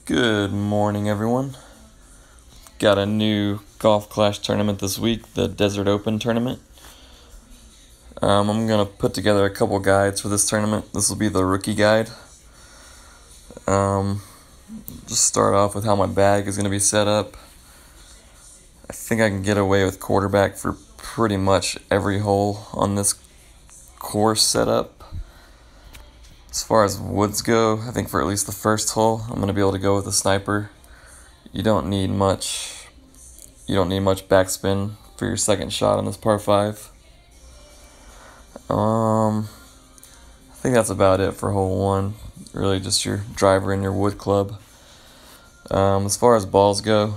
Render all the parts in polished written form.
Good morning, everyone. Got a new Golf Clash tournament this week, the Desert Open tournament. I'm going to put together a couple guides for this tournament. This will be the rookie guide. Just start off with how my bag is going to be set up. I think I can get away with quarterback for pretty much every hole on this course setup. As far as woods go, I think for at least the first hole, I'm going to be able to go with a sniper. You don't need much backspin for your second shot on this par 5. I think that's about it for hole 1. Really just your driver and your wood club. As far as balls go,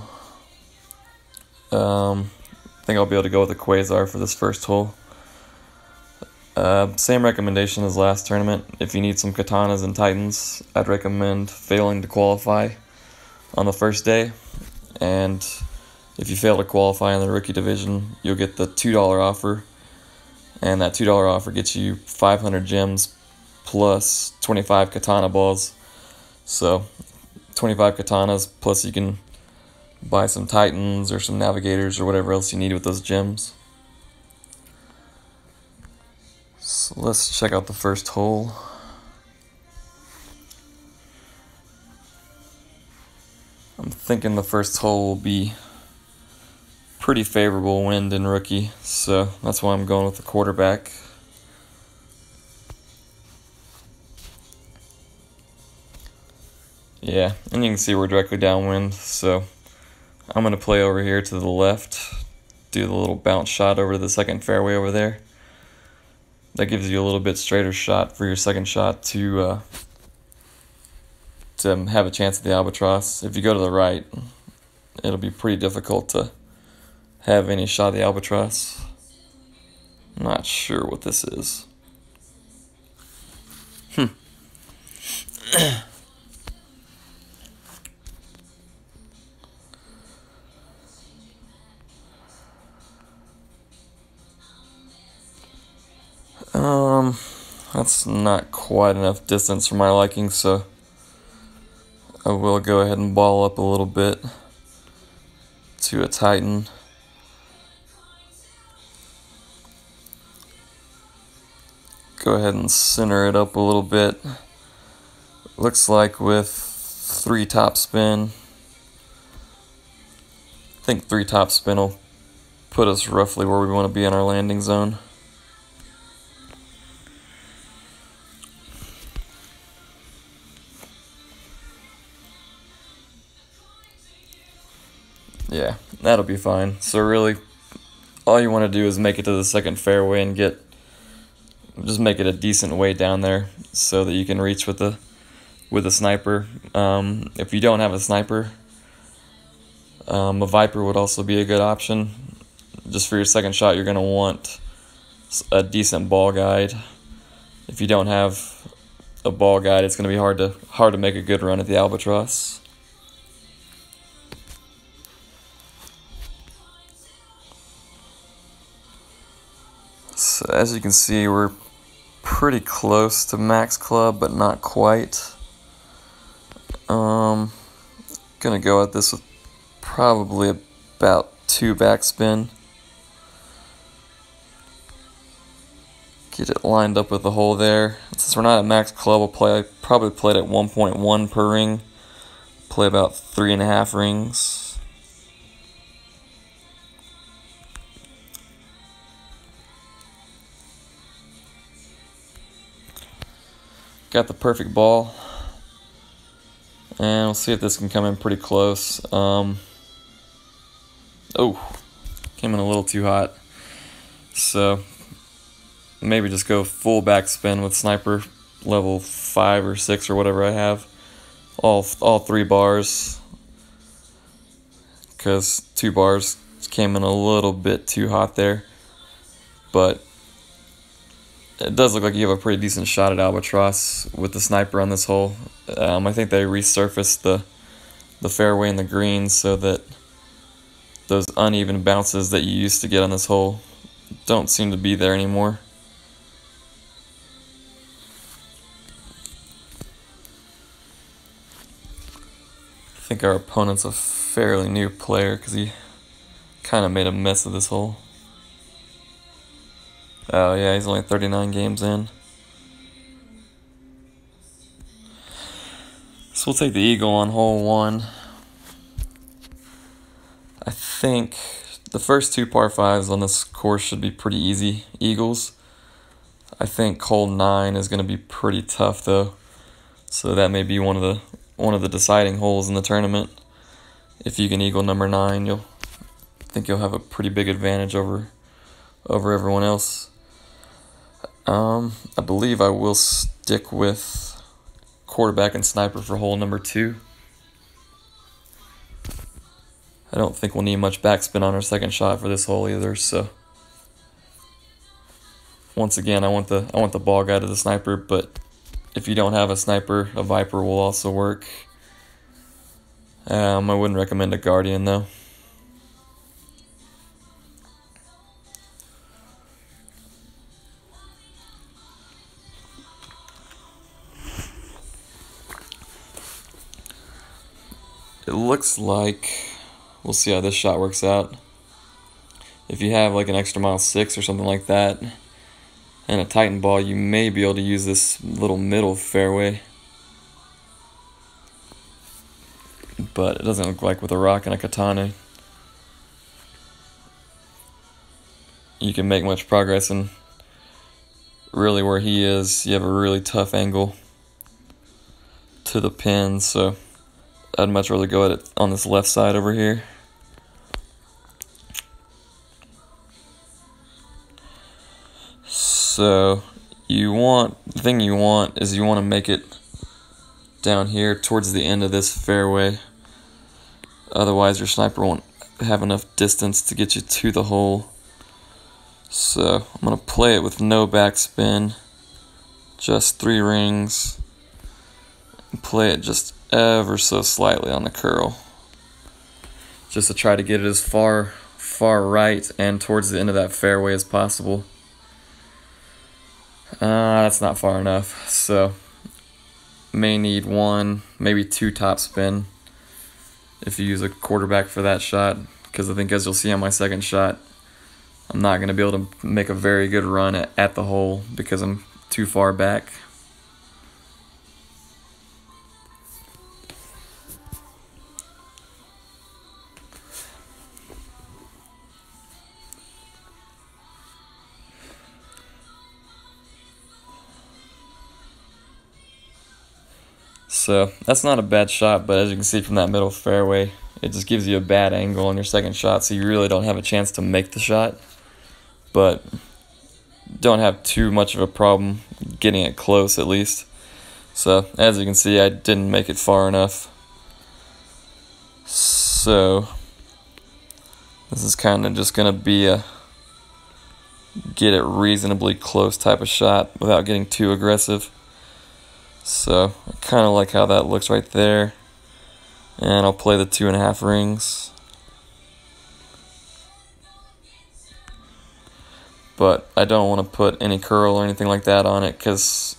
I think I'll be able to go with a Quasar for this first hole. Same recommendation as last tournament. If you need some katanas and titans, I'd recommend failing to qualify on the first day. And if you fail to qualify in the rookie division, you'll get the $2 offer. And that $2 offer gets you 500 gems plus 25 katana balls. So 25 katanas plus you can buy some titans or some navigators or whatever else you need with those gems. So let's check out the first hole. I'm thinking the first hole will be pretty favorable wind in rookie, so that's why I'm going with the quarterback. Yeah, and you can see we're directly downwind, so I'm going to play over here to the left, do the little bounce shot over to the second fairway over there. That gives you a little bit straighter shot for your second shot to have a chance at the albatross. If you go to the right, it'll be pretty difficult to have any shot at the albatross. I'm not sure what this is. That's not quite enough distance for my liking, so I will go ahead and ball up a little bit to a titan. Go ahead and center it up a little bit. Looks like with 3 topspin, I think 3 topspin will put us roughly where we want to be in our landing zone. Yeah, that'll be fine. So really, all you want to do is make it to the second fairway and just make it a decent way down there so that you can reach with a sniper. If you don't have a sniper, a Viper would also be a good option. Just for your second shot, you're going to want a decent ball guide. If you don't have a ball guide, it's going to be hard to make a good run at the albatross. So as you can see, we're pretty close to max club, but not quite. Gonna go at this with probably about 2 backspin. Get it lined up with the hole there. Since we're not at max club, I'll probably play it at 1.1 per ring. Play about 3.5 rings. Got the perfect ball, and we'll see if this can come in pretty close. Oh, came in a little too hot, so maybe just go full backspin with sniper level 5 or 6 or whatever I have, all 3 bars, because 2 bars came in a little bit too hot there, but it does look like you have a pretty decent shot at albatross with the sniper on this hole. I think they resurfaced the fairway and the greens so that those uneven bounces that you used to get on this hole don't seem to be there anymore. think our opponent's a fairly new player because he kind of made a mess of this hole. Oh yeah, he's only 39 games in. So we'll take the eagle on hole 1. I think the first 2 par 5s on this course should be pretty easy eagles. I think hole 9 is going to be pretty tough though. So that may be one of the deciding holes in the tournament. If you can eagle number 9, you'll have a pretty big advantage over everyone else. I believe I will stick with quarterback and sniper for hole number 2. I don't think we'll need much backspin on our second shot for this hole either, so once again I want the ball guy to the sniper, but if you don't have a sniper, a Viper will also work. I wouldn't recommend a Guardian though. It looks like we'll see how this shot works out. If you have like an extra mile 6 or something like that and a Titan ball, you may be able to use this little middle fairway. But it doesn't look like with a rock and a katana you can make much progress, and really where he is, you have a really tough angle to the pin, so I'd much rather go at it on this left side over here. So the thing you want is you want to make it down here towards the end of this fairway. Otherwise your sniper won't have enough distance to get you to the hole. So I'm going to play it with no backspin, just 3 rings, and play it just ever so slightly on the curl, just to try to get it as far right and towards the end of that fairway as possible. That's not far enough, so may need 1, maybe 2 topspin if you use a quarterback for that shot, because I think as you'll see on my second shot, I'm not going to be able to make a very good run at the hole because I'm too far back. So that's not a bad shot, but as you can see from that middle fairway, it just gives you a bad angle on your second shot, so you really don't have a chance to make the shot, but don't have too much of a problem getting it close at least. So as you can see, I didn't make it far enough. So this is kind of just going to be a get it reasonably close type of shot without getting too aggressive. So I kind of like how that looks right there. And I'll play the 2.5 rings. But I don't want to put any curl or anything like that on it because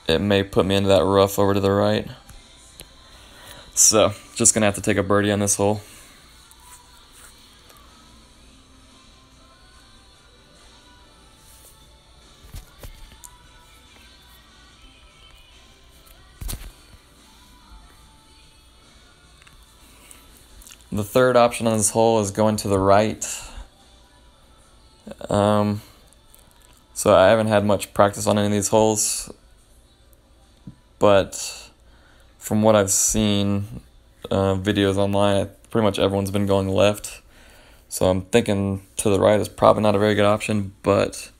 it may put me into that rough over to the right. So just going to have to take a birdie on this hole. The third option on this hole is going to the right. So I haven't had much practice on any of these holes, but from what I've seen, videos online, pretty much everyone's been going left. So I'm thinking to the right is probably not a very good option, but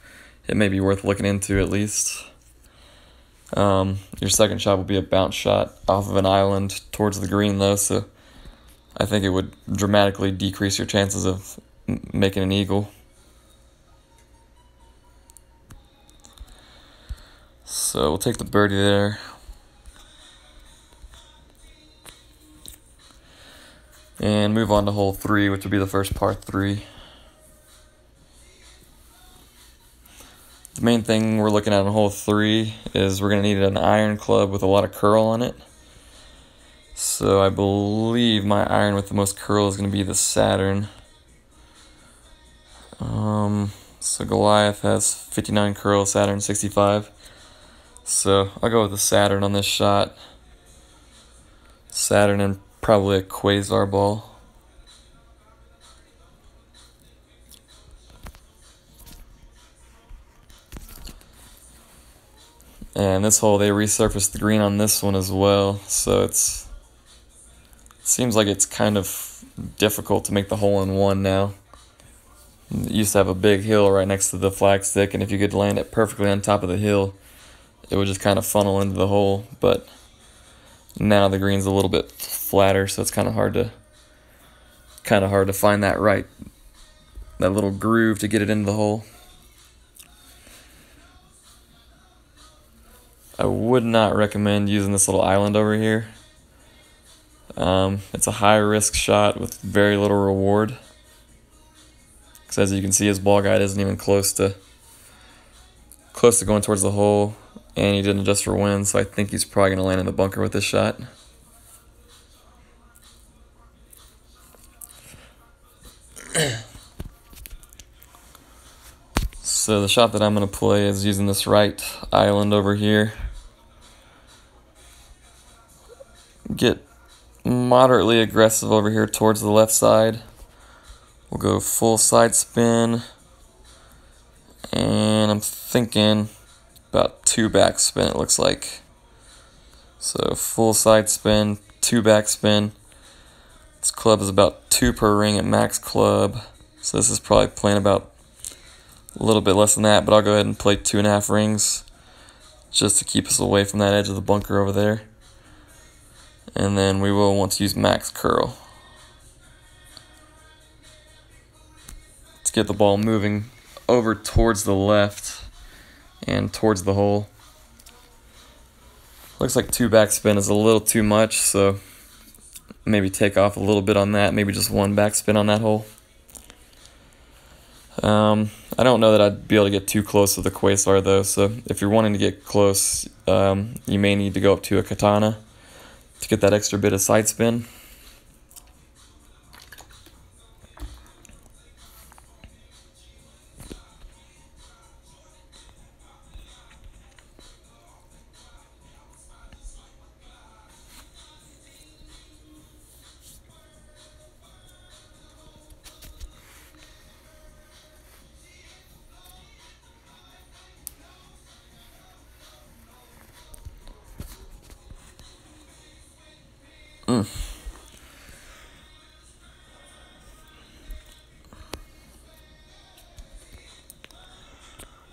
it may be worth looking into at least. Your second shot will be a bounce shot off of an island towards the green though, so I think it would dramatically decrease your chances of making an eagle. So we'll take the birdie there. And move on to hole 3, which will be the first par 3. The main thing we're looking at on hole 3 is we're going to need an iron club with a lot of curl on it. So So I believe my iron with the most curl is going to be the Saturn. So Goliath has 59 curl, Saturn 65. So I'll go with the Saturn on this shot. Saturn and probably a Quasar ball. And this hole, they resurfaced the green on this one as well, so it seems like it's kind of difficult to make the hole in one now. It used to have a big hill right next to the flagstick, and if you could land it perfectly on top of the hill, it would just kind of funnel into the hole. But now the green's a little bit flatter, so it's kind of hard to find that little groove to get it into the hole. I would not recommend using this little island over here. It's a high risk shot with very little reward. Because as you can see, his ball guide isn't even close to going towards the hole, and he didn't adjust for wind, so I think he's probably going to land in the bunker with this shot. So the shot that I'm going to play is using this right island over here. Get moderately aggressive over here towards the left side. We'll go full side spin, and I'm thinking about 2 back spin, it looks like. So full side spin, 2 back spin. This club is about 2 per ring at max club, so this is probably playing about a little bit less than that, but I'll go ahead and play 2.5 rings just to keep us away from that edge of the bunker over there. And then we will want to use max curl. Let's get the ball moving over towards the left and towards the hole. Looks like 2 backspin is a little too much, so maybe take off a little bit on that, maybe just 1 backspin on that hole. I don't know that I'd be able to get too close to the Quasar though, so if you're wanting to get close, you may need to go up to a Katana to get that extra bit of side spin.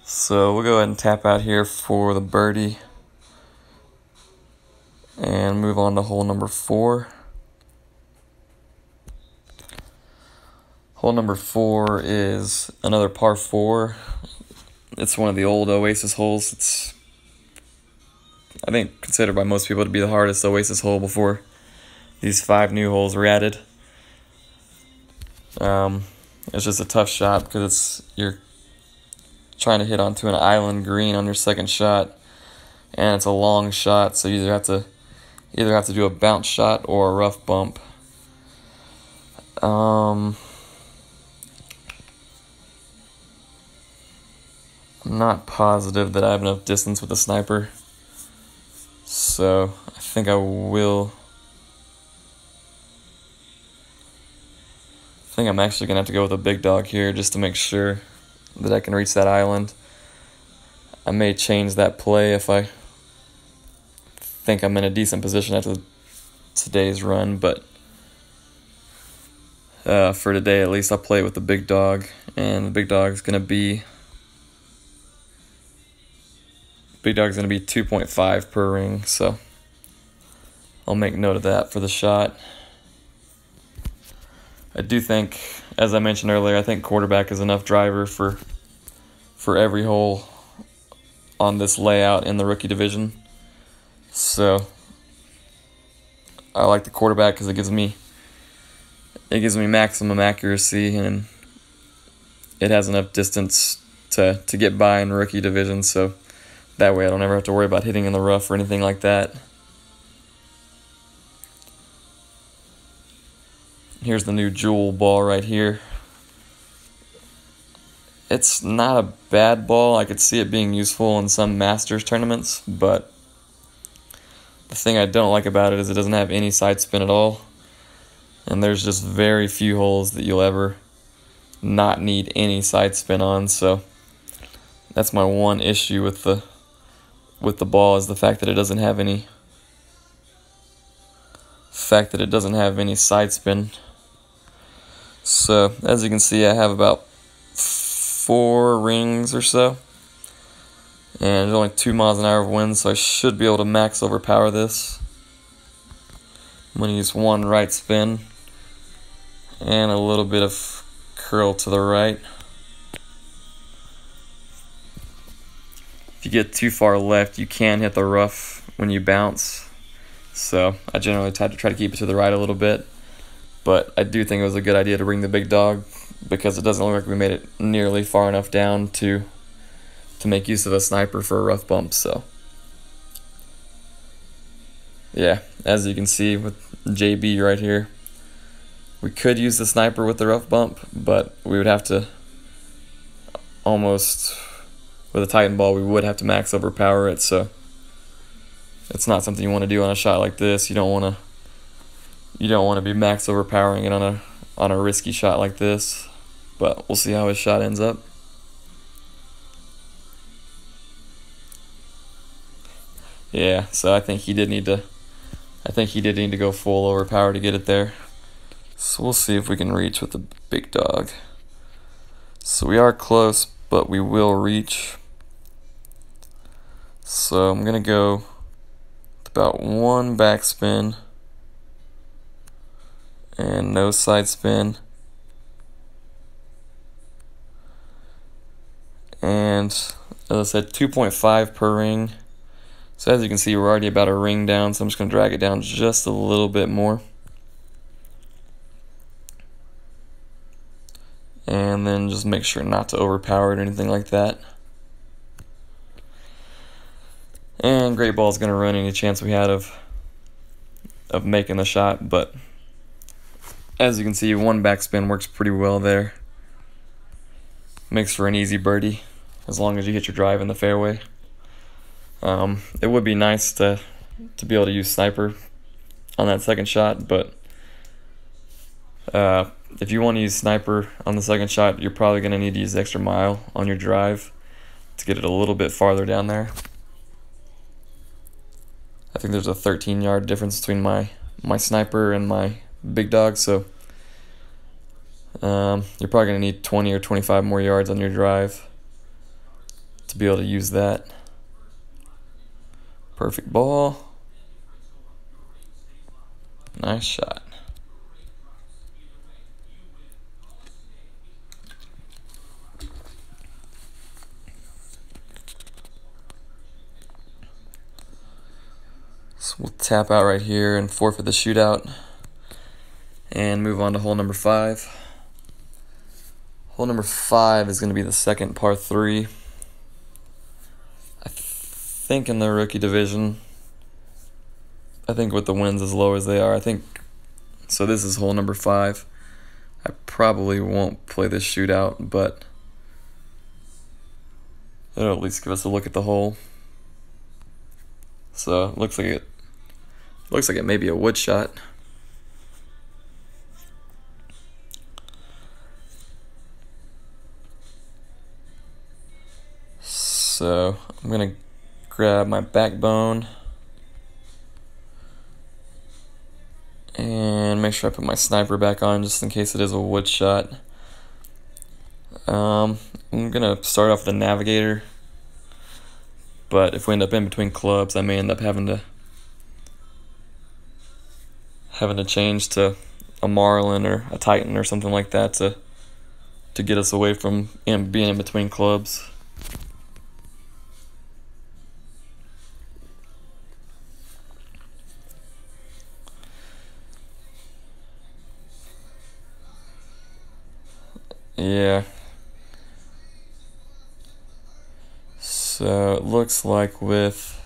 So we'll go ahead and tap out here for the birdie and move on to hole number 4. Hole number 4 is another par 4. It's one of the old Oasis holes. It's, I think, considered by most people to be the hardest Oasis hole before these 5 new holes were added. It's just a tough shot because you're trying to hit onto an island green on your second shot, and it's a long shot, so you either have to do a bounce shot or a rough bump. I'm not positive that I have enough distance with the sniper, so I think I'm actually gonna have to go with a big dog here just to make sure that I can reach that island. I may change that play if I think I'm in a decent position after today's run, but for today at least I'll play with the big dog, and the big dog's gonna be 2.5 per ring, so I'll make note of that for the shot. I do think, as I mentioned earlier, I think quarterback is enough driver for every hole on this layout in the rookie division. So I like the quarterback because it gives me maximum accuracy, and it has enough distance to get by in rookie division, so that way I don't ever have to worry about hitting in the rough or anything like that. Here's the new Jewel ball right here. It's not a bad ball. I could see it being useful in some Masters tournaments, but the thing I don't like about it is it doesn't have any side spin at all. And there's just very few holes that you'll ever not need any side spin on, so that's my one issue with the ball, is the fact that it doesn't have any side spin. So as you can see, I have about 4 rings or so, and there's only 2 miles an hour of wind, so I should be able to max overpower this. I'm going to use 1 right spin and a little bit of curl to the right. If you get too far left, you can hit the rough when you bounce, so I generally try to keep it to the right a little bit, but I do think it was a good idea to bring the big dog, because it doesn't look like we made it nearly far enough down to make use of a sniper for a rough bump. So yeah, as you can see with JB right here, we could use the sniper with the rough bump, but we would have to almost, with a Titan ball, we would have to max overpower it, so it's not something you want to do on a shot like this. You don't want to be max overpowering it on a risky shot like this, but we'll see how his shot ends up. Yeah, so I think he did need to go full overpower to get it there. So we'll see if we can reach with the big dog. So we are close, but we will reach. So I'm gonna go with about 1 backspin and no side spin. And as I said, 2.5 per ring. So as you can see, we're already about a ring down, so I'm just going to drag it down just a little bit more. And then just make sure not to overpower it or anything like that. And Great Ball is going to ruin any chance we had of making the shot, but as you can see, 1 backspin works pretty well there. Makes for an easy birdie, as long as you hit your drive in the fairway. It would be nice to be able to use sniper on that second shot, but if you want to use sniper on the second shot, you're probably going to need to use the extra mile on your drive to get it a little bit farther down there. I think there's a 13-yard difference between my sniper and my big dog, so you're probably going to need 20 or 25 more yards on your drive to be able to use that. Perfect ball. Nice shot. So we'll tap out right here and forfeit the shootout and move on to hole number 5. Hole number 5 is going to be the second par 3. I think in the rookie division, I think with the winds as low as they are, so this is hole number 5. I probably won't play this shootout, but it'll at least give us a look at the hole. So it looks like it may be a wood shot. So I'm gonna grab my backbone and make sure I put my sniper back on just in case it is a wood shot. I'm gonna start off with the navigator, but if we end up in between clubs, I may end up having to change to a Marlin or a Titan or something like that to get us away from being in between clubs. Yeah. So it looks like it's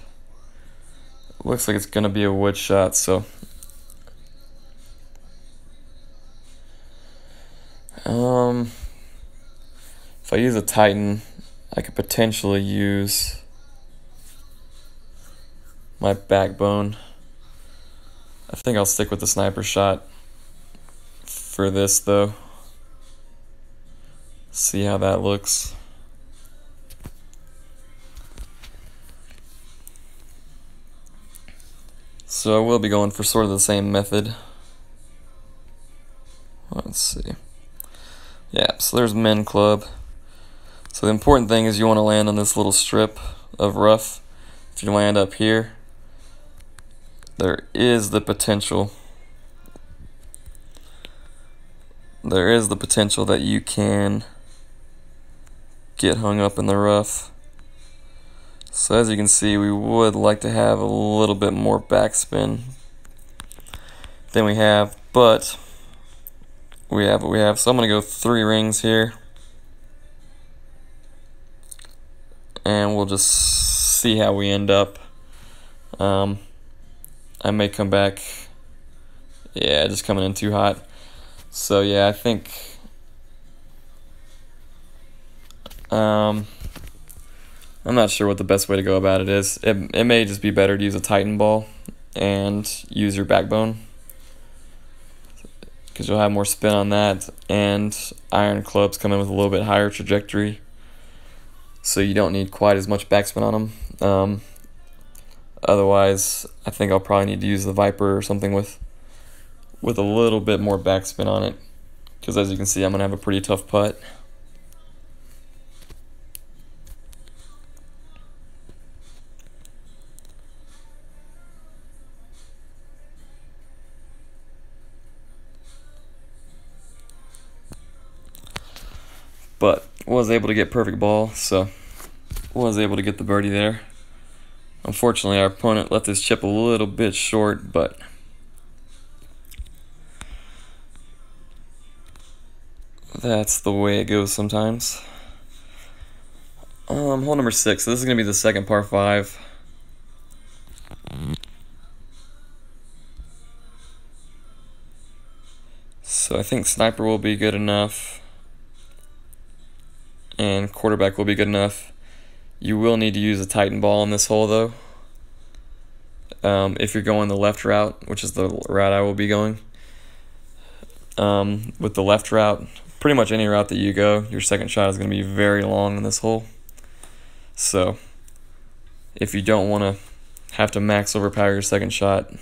gonna be a wood shot, so If I use a Titan, I could potentially use my backbone. I think I'll stick with the sniper shot for this though. See how that looks. So I will be going for sort of the same method. Let's see. Yeah, so there's Men Club. So the important thing is you want to land on this little strip of rough. If you land up here, there is the potential. There is the potential that you can get hung up in the rough. So as you can see, we would like to have a little bit more backspin than we have, but we have what we have. So I'm going to go 3 rings here, and we'll just see how we end up. I may come back. Yeah, just coming in too hot. So yeah, I think I'm not sure what the best way to go about it is. It may just be better to use a Titan ball and use your backbone, because you'll have more spin on that, and iron clubs come in with a little bit higher trajectory, so you don't need quite as much backspin on them. Otherwise, I think I'll probably need to use the Viper or something with a little bit more backspin on it, because as you can see, I'm going to have a pretty tough putt. But was able to get perfect ball, so was able to get the birdie there. Unfortunately, our opponent left his chip a little bit short, but that's the way it goes sometimes. Hole number 6. So this is going to be the second par 5. So I think sniper will be good enough, and quarterback will be good enough. You will need to use a Titan ball in this hole though. If you're going the left route, which is the route I will be going. With the left route, pretty much any route that you go, your second shot is going to be very long in this hole. So if you don't want to have to max overpower your second shot, I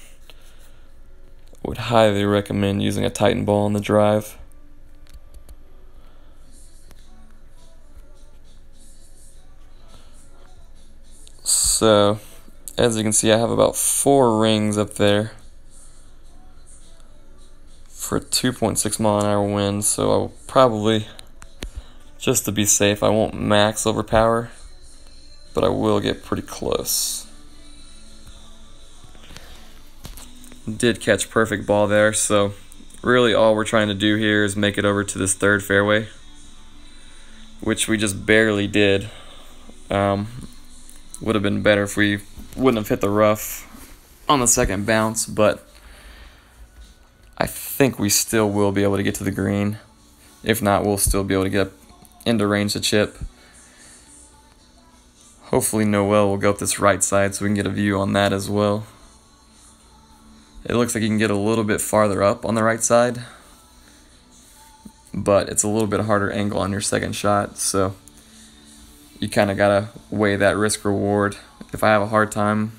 would highly recommend using a Titan ball on the drive. So as you can see, I have about 4 rings up there for a 2.6 mile an hour wind, so I will probably, just to be safe, I won't max overpower, but I will get pretty close. Did catch perfect ball there, so really all we're trying to do here is make it over to this 3rd fairway, which we just barely did. Would have been better if we wouldn't have hit the rough on the second bounce, but I think we still will be able to get to the green. If not, we'll still be able to get into range to chip. Hopefully Noel will go up this right side so we can get a view on that as well. It looks like you can get a little bit farther up on the right side, but it's a little bit harder angle on your second shot, so you kind of gotta weigh that risk reward. If I have a hard time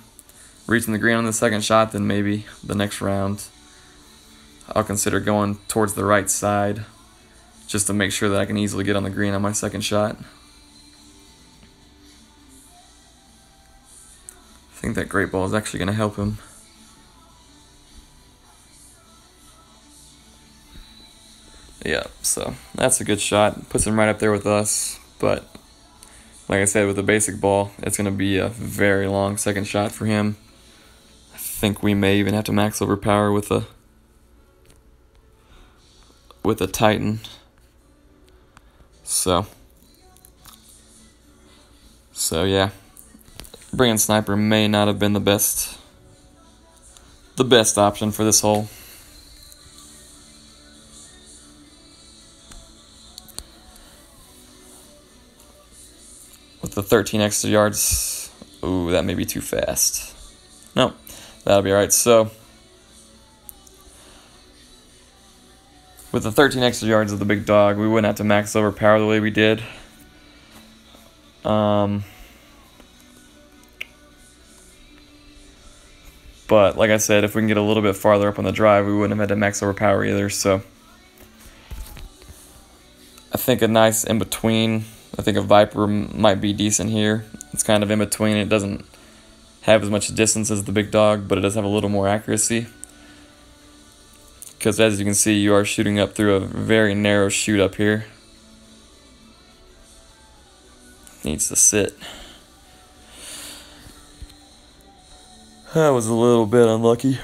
reaching the green on the second shot, then maybe the next round I'll consider going towards the right side just to make sure that I can easily get on the green on my second shot. I think that great ball is actually going to help him. Yeah, so that's a good shot. Puts him right up there with us, but like I said, with the basic ball, it's going to be a very long second shot for him. I think we may even have to max overpower with a Titan. So yeah, bringing sniper may not have been the best option for this hole. with the 13 extra yards. Ooh, that may be too fast. No, that'll be alright. So, with the 13 extra yards of the big dog, we wouldn't have to max overpower the way we did. But like I said, if we can get a little bit farther up on the drive, we wouldn't have had to max overpower either. So I think a nice in between. I think a Viper might be decent here. It's kind of in between. It doesn't have as much distance as the big dog, but it does have a little more accuracy. Because as you can see, you are shooting up through a very narrow chute up here. Needs to sit. That was a little bit unlucky.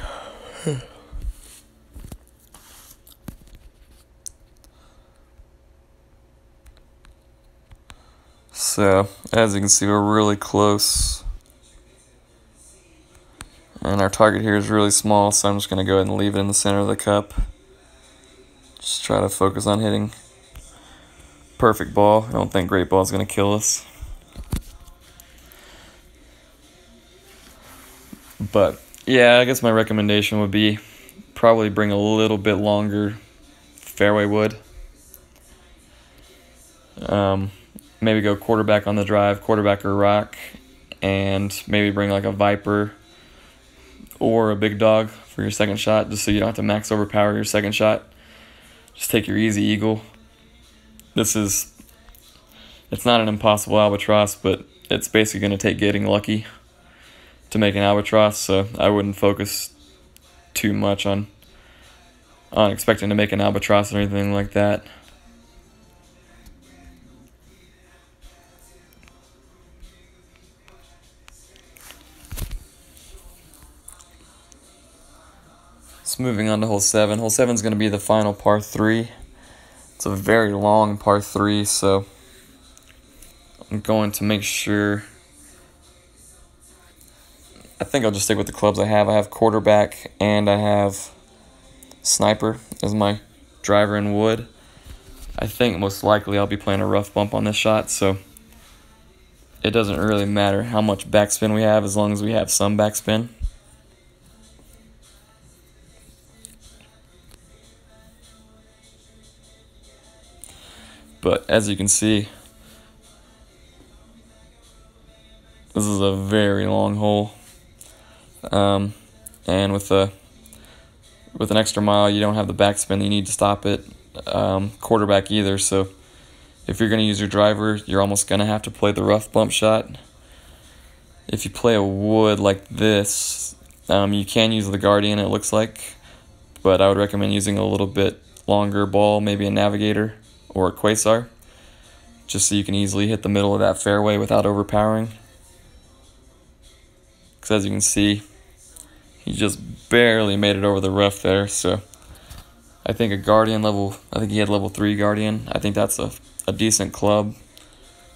So, as you can see, we're really close. And our target here is really small, so I'm just going to go ahead and leave it in the center of the cup. Just try to focus on hitting perfect ball. I don't think great ball is going to kill us. But, yeah, I guess my recommendation would be probably bring a little bit longer fairway wood. Maybe go quarterback on the drive, quarterback or rock, and maybe bring like a Viper or a big dog for your second shot, just so you don't have to max overpower your second shot. Just take your easy eagle. It's not an impossible albatross, but it's basically going to take getting lucky to make an albatross, so I wouldn't focus too much on expecting to make an albatross or anything like that. So moving on to hole 7. Hole 7 is going to be the final par 3. It's a very long par 3, so I'm going to make sure. I think I'll just stick with the clubs I have. I have quarterback and I have sniper as my driver and wood. I think most likely I'll be playing a rough bump on this shot, so it doesn't really matter how much backspin we have as long as we have some backspin. But as you can see, this is a very long hole. And with an extra mile, you don't have the backspin that you need to stop it. Quarterback either, so if you're going to use your driver, you're almost going to have to play the rough bump shot. If you play a wood like this, you can use the Guardian, it looks like, but I would recommend using a little bit longer ball, maybe a Navigator or a Quasar, just so you can easily hit the middle of that fairway without overpowering. Because as you can see, he just barely made it over the rough there, so I think he had level 3 Guardian. I think that's a decent club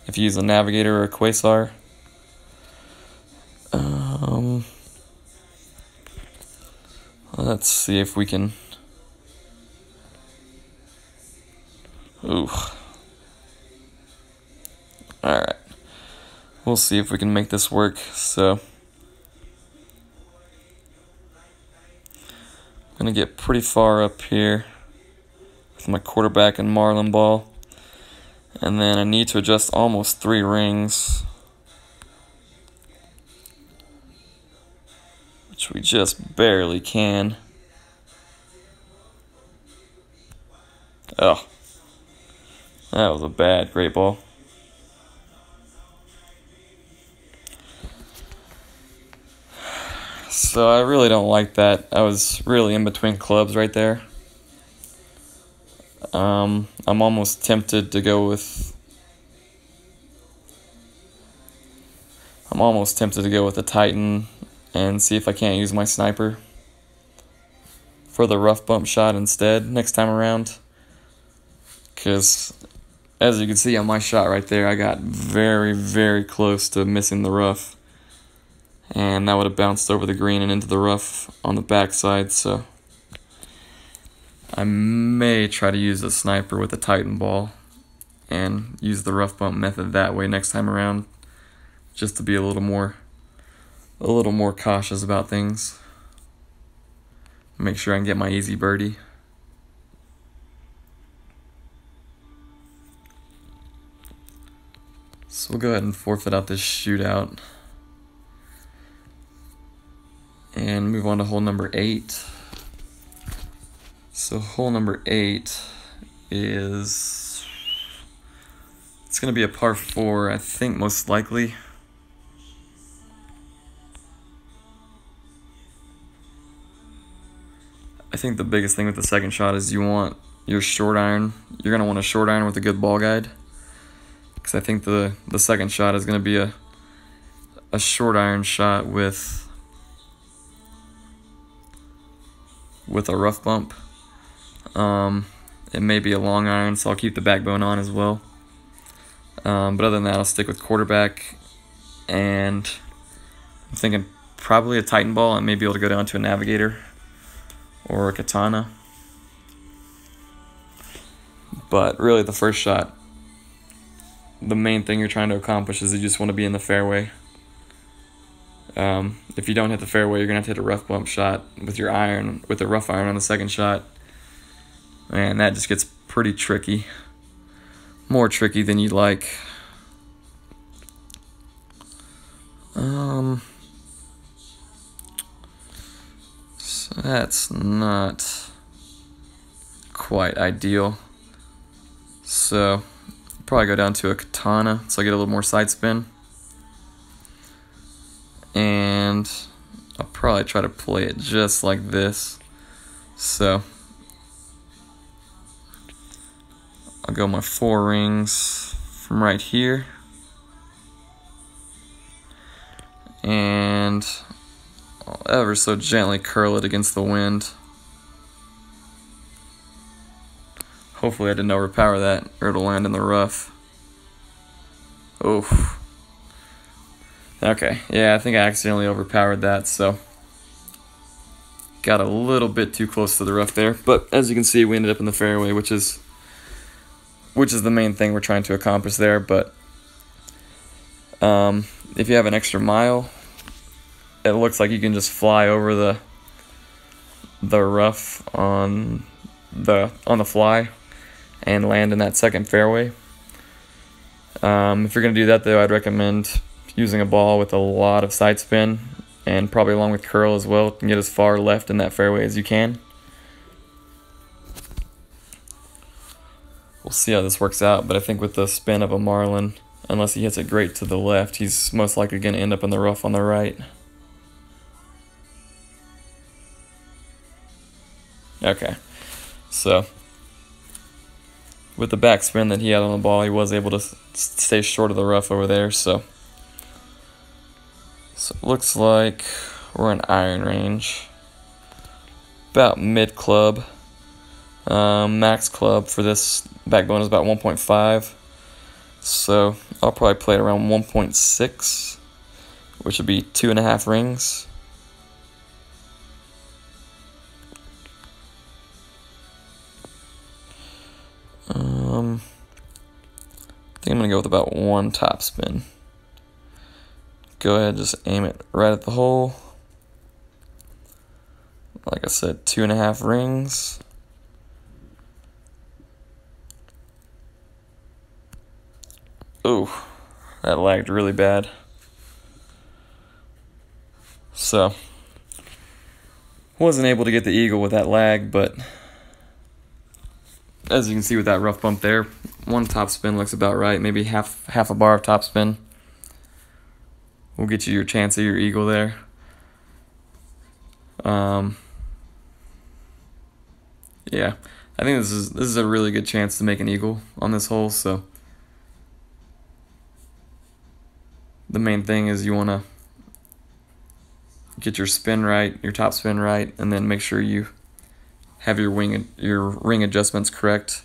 if you use a Navigator or a Quasar. Let's see if we can. Ooh. Alright. We'll see if we can make this work. So, I'm going to get pretty far up here with my quarterback and marlin ball. And then I need to adjust almost 3 rings, which we just barely can. Oh, that was a bad great ball. So I really don't like that. I was really in between clubs right there. I'm almost tempted to go with the Titan and see if I can't use my sniper for the rough bump shot instead next time around. Because as you can see on my shot right there, I got very, very close to missing the rough. And that would have bounced over the green and into the rough on the backside, so I may try to use the sniper with the Titan ball and use the rough bump method that way next time around, just to be a little more cautious about things. Make sure I can get my easy birdie. So we'll go ahead and forfeit out this shootout and move on to hole number 8. So hole number 8 it's going to be a par 4, I think, most likely. I think the biggest thing with the second shot is you want your short iron. You're going to want a short iron with a good ball guide, because I think the second shot is going to be a short iron shot with a rough bump. It may be a long iron, so I'll keep the backbone on as well. But other than that, I'll stick with quarterback, and I'm thinking probably a Titan ball. I may be able to go down to a Navigator or a Katana. But really, the first shot, the main thing you're trying to accomplish is you just want to be in the fairway. If you don't hit the fairway, you're going to have to hit a rough bump shot with your iron, with a rough iron on the second shot. And that just gets pretty tricky. More tricky than you'd like. So that's not quite ideal. So probably go down to a Katana so I get a little more side spin. And I'll probably try to play it just like this. So I'll go my 4 rings from right here. And I'll ever so gently curl it against the wind. Hopefully I didn't overpower that, or it'll land in the rough. Oof. Okay, yeah, I think I accidentally overpowered that, so got a little bit too close to the rough there. But as you can see, we ended up in the fairway, which is the main thing we're trying to accomplish there. But if you have an extra mile, it looks like you can just fly over the rough on the fly and land in that second fairway. If you're going to do that, though, I'd recommend using a ball with a lot of side spin, and probably along with curl as well, and get as far left in that fairway as you can. We'll see how this works out, but I think with the spin of a Marlin, unless he hits it great to the left, he's most likely going to end up in the rough on the right. Okay, so with the backspin that he had on the ball, he was able to stay short of the rough over there. So it looks like we're in iron range, about mid club. Max club for this backbone is about 1.5, so I'll probably play it around 1.6, which would be 2.5 rings. I think I'm going to go with about 1 top spin. Go ahead, just aim it right at the hole. Like I said, 2.5 rings. Ooh, that lagged really bad. So, wasn't able to get the eagle with that lag, but as you can see with that rough bump there, 1 top spin looks about right. Maybe half a bar of top spin will get you your chance of your eagle there. Yeah, I think this is a really good chance to make an eagle on this hole. So the main thing is you want to get your spin right, your top spin right, and then make sure you have your ring adjustments correct.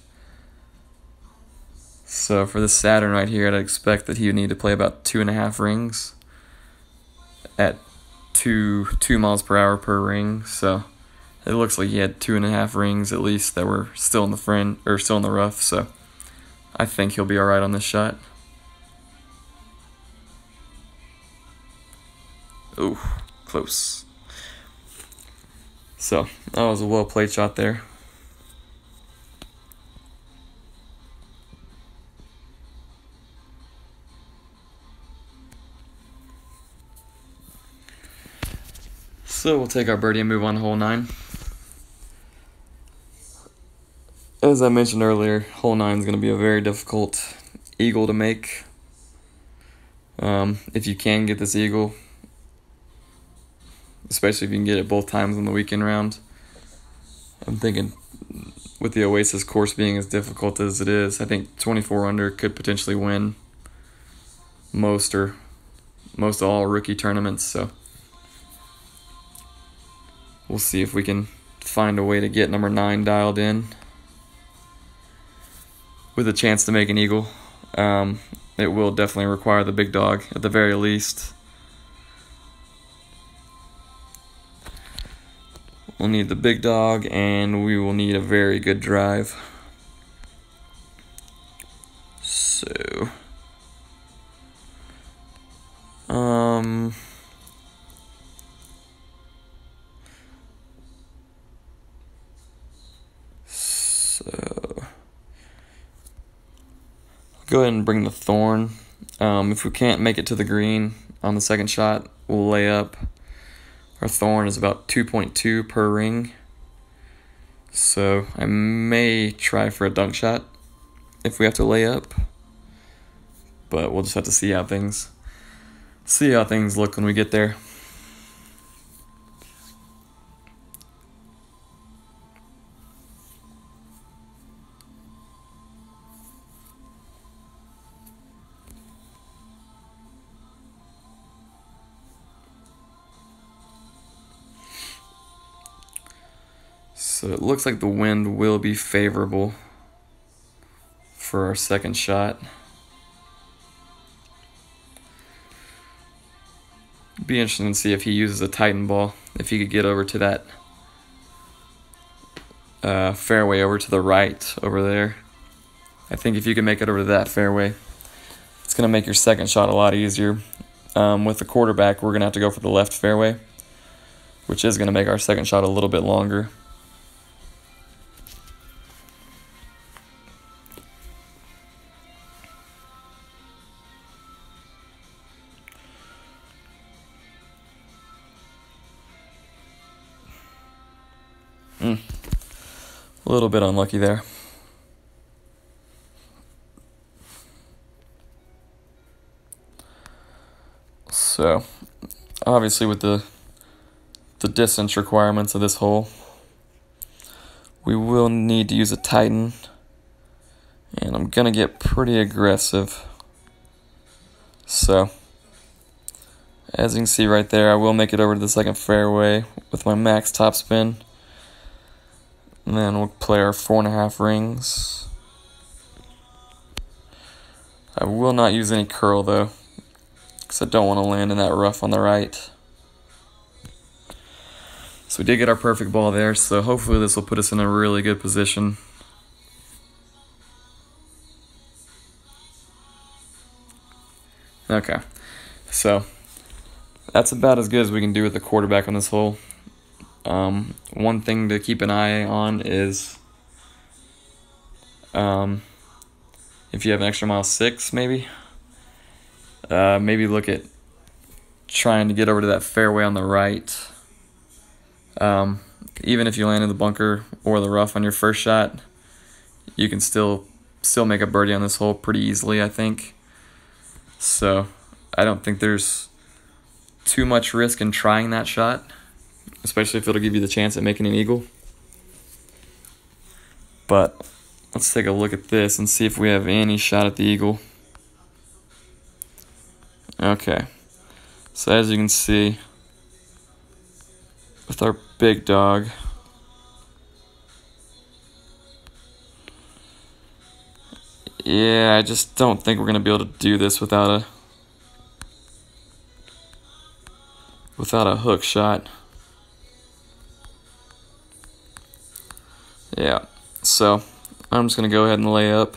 So for this Saturn right here, I'd expect that he would need to play about 2.5 rings at 2 miles per hour per ring. So it looks like he had 2.5 rings at least that were still in the rough. So I think he'll be alright on this shot. Ooh, close. So, that was a well played shot there. So we'll take our birdie and move on to hole 9. As I mentioned earlier, hole 9 is going to be a very difficult eagle to make. If you can get this eagle, especially if you can get it both times on the weekend round. I'm thinking with the Oasis course being as difficult as it is, I think 24 under could potentially win most all rookie tournaments. So we'll see if we can find a way to get number 9 dialed in with a chance to make an eagle. It will definitely require the big dog at the very least. We'll need the big dog, and we will need a very good drive. So, go ahead and bring the thorn. If we can't make it to the green on the second shot, we'll lay up. Our thorn is about 2.2 per ring. So I may try for a dunk shot if we have to lay up. But we'll just have to see how things look when we get there. So it looks like the wind will be favorable for our second shot. Be interesting to see if he uses a Titan ball, if he could get over to that fairway over to the right over there. I think if you can make it over to that fairway, it's going to make your second shot a lot easier. With the quarterback, we're going to have to go for the left fairway, which is going to make our second shot a little bit longer. A little bit unlucky there. So, obviously with the distance requirements of this hole, we will need to use a Titan, and I'm going to get pretty aggressive. So, as you can see right there, I will make it over to the second fairway with my max topspin. And then we'll play our 4.5 rings. I will not use any curl though, because I don't want to land in that rough on the right. So we did get our perfect ball there, so hopefully this will put us in a really good position. Okay, so that's about as good as we can do with the quarterback on this hole. One thing to keep an eye on is if you have an extra mile 6, maybe look at trying to get over to that fairway on the right. Even if you land in the bunker or the rough on your first shot, you can still make a birdie on this hole pretty easily, I think. So I don't think there's too much risk in trying that shot, especially if it'll give you the chance at making an eagle. But let's take a look at this and see if we have any shot at the eagle. Okay, so as you can see, with our big dog, yeah, I just don't think we're going to be able to do this without a hook shot. Yeah, so I'm just going to go ahead and lay up.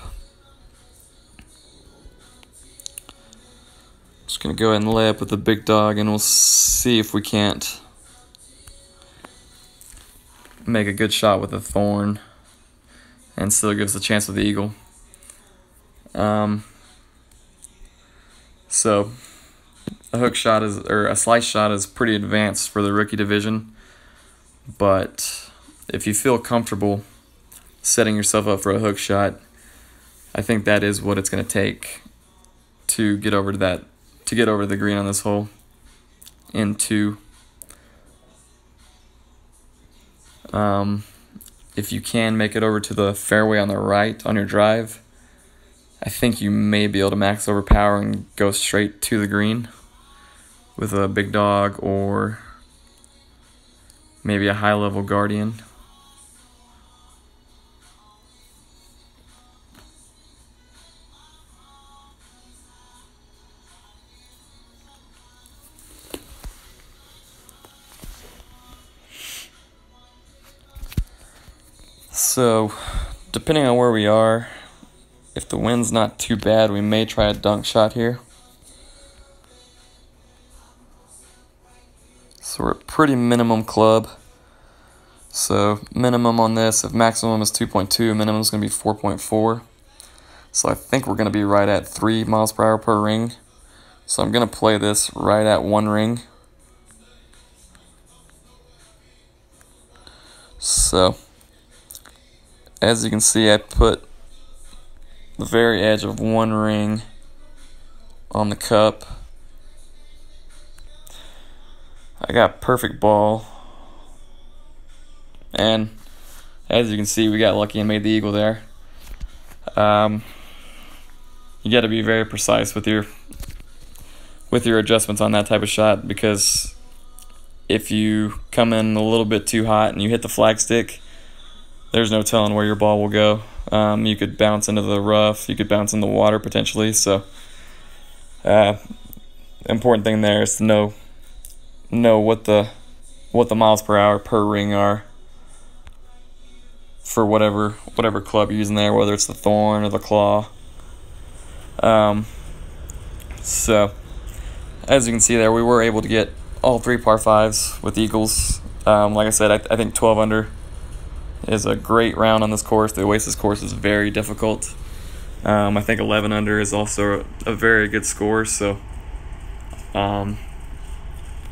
Just gonna go ahead and lay up with the big dog, and we'll see if we can't make a good shot with the thorn and still give us a chance with the eagle. So a hook shot or a slice shot is pretty advanced for the rookie division, but if you feel comfortable setting yourself up for a hook shot, I think that is what it's going to take to get over the green on this hole into. If you can make it over to the fairway on the right on your drive, I think you may be able to max over power and go straight to the green with a big dog or maybe a high-level guardian. So, depending on where we are, if the wind's not too bad, we may try a dunk shot here. So we're at pretty minimum club. So minimum on this, if maximum is 2.2, minimum is going to be 4.4. So I think we're going to be right at 3 miles per hour per ring. So I'm going to play this right at 1 ring. So as you can see, I put the very edge of 1 ring on the cup. I got perfect ball, and as you can see, we got lucky and made the eagle there. You got to be very precise with your adjustments on that type of shot, because if you come in a little bit too hot and you hit the flagstick, there's no telling where your ball will go. You could bounce into the rough, you could bounce in the water potentially. So important thing there is to know what the miles per hour per ring are for whatever club you're using there, whether it's the thorn or the claw. So as you can see there, we were able to get all 3 par 5s with eagles. Like I said, I think 12 under is a great round on this course. The Oasis course is very difficult. I think 11 under is also a very good score. So I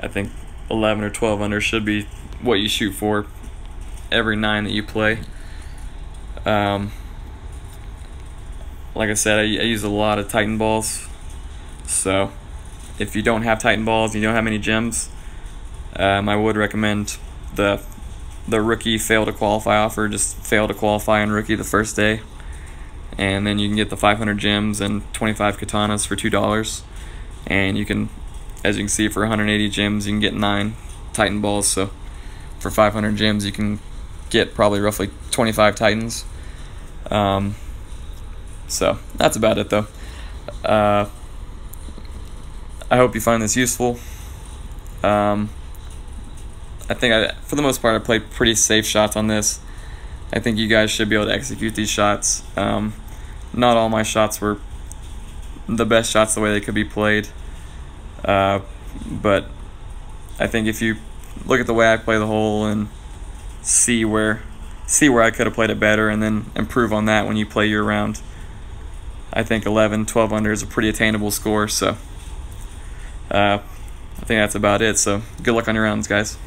think 11 or 12 under should be what you shoot for every 9 that you play. Like I said, I use a lot of Titan balls. So if you don't have Titan balls, you don't have any gems, I would recommend the rookie fail to qualify offer. Just fail to qualify on rookie the first day, and then you can get the 500 gems and 25 katanas for $2. And you can, as you can see, for 180 gems you can get 9 Titan balls. So for 500 gems you can get probably roughly 25 Titans. So that's about it though. I hope you find this useful. I think for the most part, I played pretty safe shots on this. I think you guys should be able to execute these shots. Not all my shots were the best shots the way they could be played. But I think if you look at the way I play the hole and see where I could have played it better and then improve on that when you play your round, I think 11, 12 under is a pretty attainable score. So I think that's about it. So good luck on your rounds, guys.